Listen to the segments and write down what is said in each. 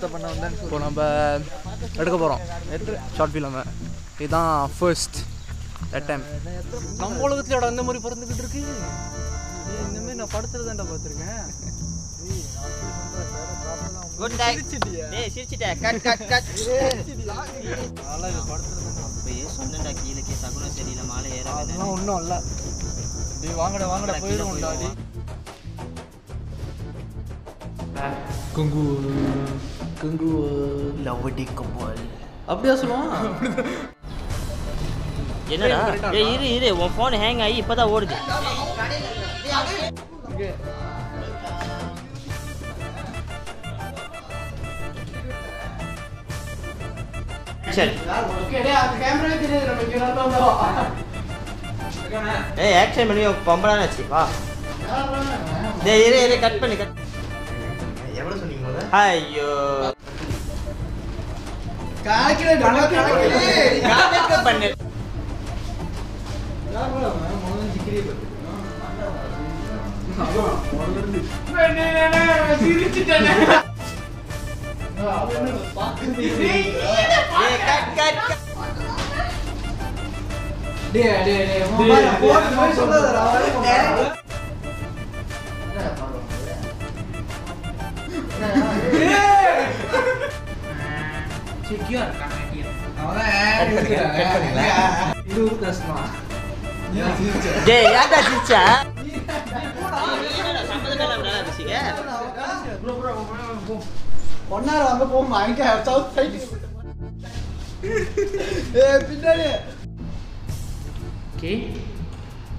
படத்தை பண்ண வந்தேன்னு இப்போ நம்ம எடுக்க போகிறோம் ஷார்ட் ஃபிலிம். இதுதான் ஃபர்ஸ்ட் அட்டெம்ப்ட். நம்ம உலகத்தில் அந்த மாதிரி பிறந்துக்கிட்டு இருக்கு. இந்தமாரி நான் படத்தில் தான்டா பார்த்துருக்கேன். ஒன்றும் இல்லை. வாங்கடா வாங்கடா போயிடுவோம்டா. குங்கு குங்கு லவடி கபால் அப்படியா சொல்லுவான். என்னடா இரு உன் ஃபோன் ஹேங் ஆகி இப்போதான் ஓடுது. சரி ஏய் ஆக்ஷன் பண்ணி பம்பளாச்சு வா. இரு கட் பண்ணி கட். எவ்வளோ சொன்னீங்க? ஐயோ பண்ணு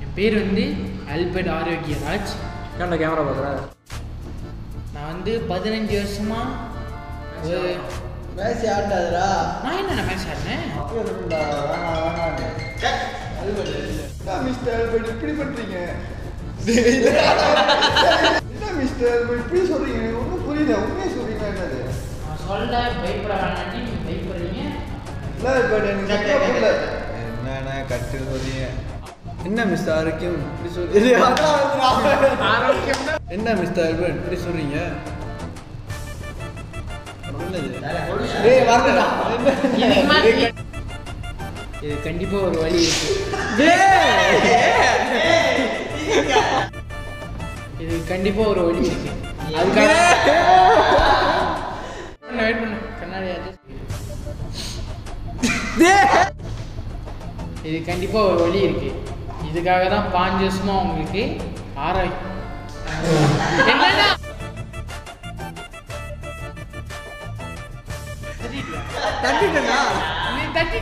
என் பேர் வந்து ஆல்பர்ட் ஆரோக்கியராஜ். கேமரா பார்க்குற. நான் வந்து 15 வருஷமா மேட்ச் ஆடாதடா. நான் என்ன மேட்ச் ஆடினேன்? மிஸ்டர் ஆல்பர்ட் இப்படி பண்றீங்க? என்ன மிஸ்டர் ஆல்பர்ட் இப்படி சொல்றீங்க? ஒன்றும் புரியல. உண்மையை சொல்றீங்க என்னது? நான் சொல்ல பயப்பட வேணாண்டி நீங்க பயப்படுறீங்க. இல்லை ஆல்பர்ட் எனக்கு புரியல. என்னண்ணா கட்டு சொல்றீங்க? என்ன மிஸ்டர் ஆரோக்கியம் இப்படி சொல்றீங்க? என்ன மிஸ்டர் ஆல்பர்ட் இப்படி சொல்றீங்க? இது கண்டிப்பா ஒரு வழி இருக்கு. இது கண்டிப்பா ஒரு வழி இருக்கு. அதுக்காக வெயிட் பண்ணு. கண்ணாடி இது கண்டிப்பா ஒரு வழி இருக்கு. இதுக்காக தான் 5 வருஷமா உங்களுக்கு ஆரோக்கியம் என்னன்னா தட்டிட்டா நீ தட்டி